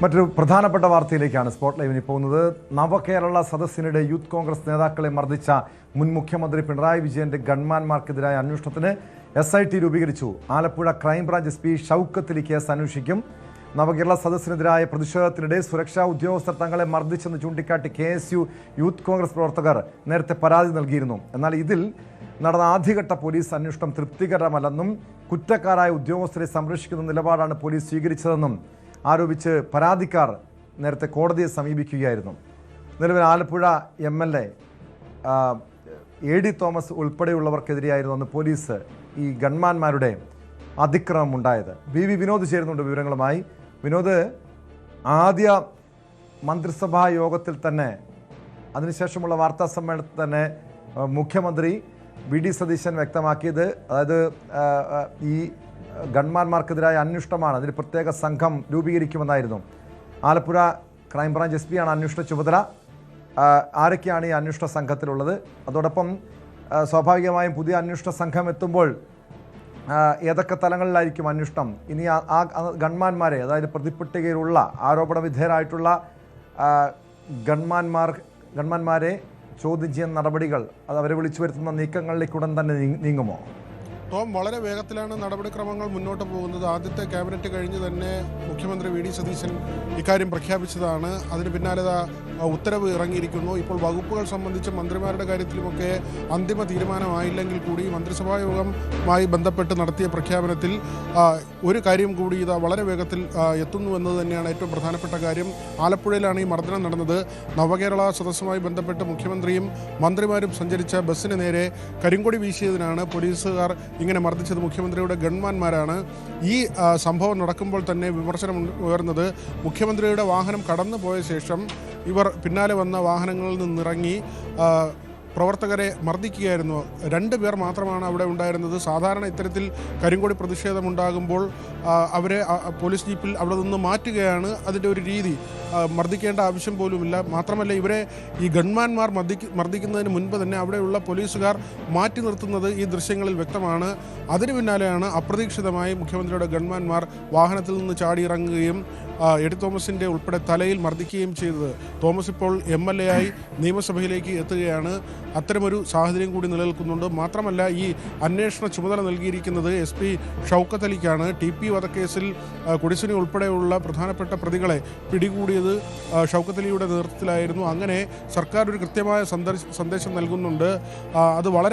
മറ്റൊരു പ്രധാനപ്പെട്ട വാർത്തയിലേക്കാണ് സ്പോട്ട് ലൈവിന് പോകുന്നത്. നവകേരള സദസ്സിനിടെ യൂത്ത് കോൺഗ്രസ് നേതാക്കളെ മർദ്ദിച്ച മുൻ മുഖ്യമന്ത്രി പിണറായി വിജയന്റെ ഗൺമാന്മാർക്കെതിരായ അന്വേഷണത്തിന് SIT രൂപീകരിച്ചു. Alappuzha crime branch SP Shoukath Ali case അന്വേഷിക്കും. നവകേരള സദസ്സിനെതിരായ പ്രതിഷേധത്തിനിടെ സുരക്ഷാ ഉദ്യോഗസ്ഥർ തങ്ങളെ മർദ്ദിച്ചെന്ന് ചൂണ്ടിക്കാട്ടി KSU യൂത്ത് കോൺഗ്രസ് പ്രവർത്തകർ നേരത്തെ പരാതി നൽകിയിരുന്നു. എന്നാൽ ഇതിൽ നടന്ന ആദ്യഘട്ട പോലീസ് അന്വേഷണം തൃപ്തികരമല്ലെന്നും കുറ്റക്കാരായ ഉദ്യോഗസ്ഥരെ സംരക്ഷിക്കുന്ന നിലപാടാണ് പോലീസ് സ്വീകരിച്ചതെന്നും ആരോപിച്ച് പരാതിക്കാർ നേരത്തെ കോടതിയെ സമീപിക്കുകയായിരുന്നു. നിലവിൽ ആലപ്പുഴ MLA AD തോമസ് ഉൾപ്പെടെയുള്ളവർക്കെതിരെയായിരുന്നു അന്ന് പോലീസ് ഈ ഗൺമാന്മാരുടെ അതിക്രമം ഉണ്ടായത്. VV വിനോദ് ചേരുന്നുണ്ട് വിവരങ്ങളുമായി. വിനോദ്, ആദ്യ മന്ത്രിസഭാ യോഗത്തിൽ തന്നെ അതിനുശേഷമുള്ള വാർത്താ സമ്മേളനത്തിൽ തന്നെ മുഖ്യമന്ത്രി VD സതീശൻ വ്യക്തമാക്കിയത്, അതായത് ഈ ഗൺമാന്മാർക്കെതിരായ അന്വേഷണമാണ്, അതിന് പ്രത്യേക സംഘം രൂപീകരിക്കുമെന്നായിരുന്നു. ആലപ്പുഴ ക്രൈംബ്രാഞ്ച് SP ആണ് അന്വേഷണ ചുമതല. ആരൊക്കെയാണ് ഈ അന്വേഷണ സംഘത്തിലുള്ളത്? അതോടൊപ്പം സ്വാഭാവികമായും പുതിയ അന്വേഷണ സംഘം എത്തുമ്പോൾ ഏതൊക്കെ തലങ്ങളിലായിരിക്കും അന്വേഷണം? ഇനി ആ ഗൺമാന്മാരെ, അതായത് പ്രതിപട്ടികയിലുള്ള ആരോപണ വിധേയരായിട്ടുള്ള ഗൺമാന്മാരെ ചോദ്യം ചെയ്യുന്ന നടപടികൾ, അത് അവരെ വിളിച്ചു വരുത്തുന്ന നീക്കങ്ങളിലേക്ക് ഉടൻ തന്നെ നീങ്ങുമോ? ടോം, വളരെ വേഗത്തിലാണ് നടപടിക്രമങ്ങൾ മുന്നോട്ട് പോകുന്നത്. ആദ്യത്തെ ക്യാബിനറ്റ് കഴിഞ്ഞ് തന്നെ മുഖ്യമന്ത്രി VD സതീശൻ ഇക്കാര്യം പ്രഖ്യാപിച്ചതാണ്. അതിന് പിന്നാലെ ഉത്തരവ് ഇറങ്ങിയിരിക്കുന്നു. ഇപ്പോൾ വകുപ്പുകൾ സംബന്ധിച്ച് മന്ത്രിമാരുടെ കാര്യത്തിലുമൊക്കെ അന്തിമ തീരുമാനമായില്ലെങ്കിൽ കൂടി മന്ത്രിസഭാ യോഗവുമായി ബന്ധപ്പെട്ട് നടത്തിയ പ്രഖ്യാപനത്തിൽ ഒരു കാര്യം കൂടി വളരെ വേഗത്തിൽ എത്തുന്നു എന്നത് തന്നെയാണ് ഏറ്റവും പ്രധാനപ്പെട്ട കാര്യം. ആലപ്പുഴയിലാണ് ഈ മർദ്ദനം നടന്നത്. നവകേരള സദസ്സുമായി ബന്ധപ്പെട്ട് മുഖ്യമന്ത്രിയും മന്ത്രിമാരും സഞ്ചരിച്ച ബസ്സിന് നേരെ കരിങ്കൊടി വീശിയതിനാണ് പോലീസുകാർ ഇങ്ങനെ മർദ്ദിച്ചത്. മുഖ്യമന്ത്രിയുടെ ഗൺമാന്മാരാണ്. ഈ സംഭവം നടക്കുമ്പോൾ തന്നെ വിമർശനം ഉയർന്നത്, മുഖ്യമന്ത്രിയുടെ വാഹനം കടന്നു പോയ ശേഷം ഇവർ പിന്നാലെ വന്ന വാഹനങ്ങളിൽ നിന്നിറങ്ങി പ്രവർത്തകരെ മർദ്ദിക്കുകയായിരുന്നു. 2 പേർ മാത്രമാണ് അവിടെ ഉണ്ടായിരുന്നത്. സാധാരണ ഇത്തരത്തിൽ കരിങ്കൊടി പ്രതിഷേധമുണ്ടാകുമ്പോൾ അവരെ പോലീസ് ജീപ്പിൽ അവിടെ നിന്ന് മാറ്റുകയാണ് അതിൻ്റെ ഒരു രീതി. മർദ്ദിക്കേണ്ട ആവശ്യം പോലുമില്ല. മാത്രമല്ല, ഇവരെ ഈ ഗൺമാന്മാർ മർദ്ദിക്കുന്നതിന് മുൻപ് തന്നെ അവിടെയുള്ള പോലീസുകാർ മാറ്റി നിർത്തുന്നത് ഈ ദൃശ്യങ്ങളിൽ വ്യക്തമാണ്. അതിനു പിന്നാലെയാണ് അപ്രതീക്ഷിതമായി മുഖ്യമന്ത്രിയുടെ ഗൺമാന്മാർ വാഹനത്തിൽ നിന്ന് ചാടിയിറങ്ങുകയും AD തോമസിൻ്റെ ഉൾപ്പെടെ തലയിൽ മർദ്ദിക്കുകയും ചെയ്തത്. തോമസ് ഇപ്പോൾ MLA ആയി നിയമസഭയിലേക്ക് എത്തുകയാണ്. അത്തരമൊരു സാഹചര്യം കൂടി നിലനിൽക്കുന്നുണ്ട്. മാത്രമല്ല, ഈ അന്വേഷണ ചുമതല നൽകിയിരിക്കുന്നത് SP ഷൗക്കത്ത് അലിക്കാണ്. TP വധക്കേസിൽ കൊടിസുനി ഉൾപ്പെടെയുള്ള പ്രധാനപ്പെട്ട പ്രതികളെ പിടികൂടിയത് ഷൗക്കത്ത് അലിയുടെ നേതൃത്വത്തിലായിരുന്നു. അങ്ങനെ സർക്കാർ ഒരു കൃത്യമായ സന്ദേശം നൽകുന്നുണ്ട്. അത് വളരെ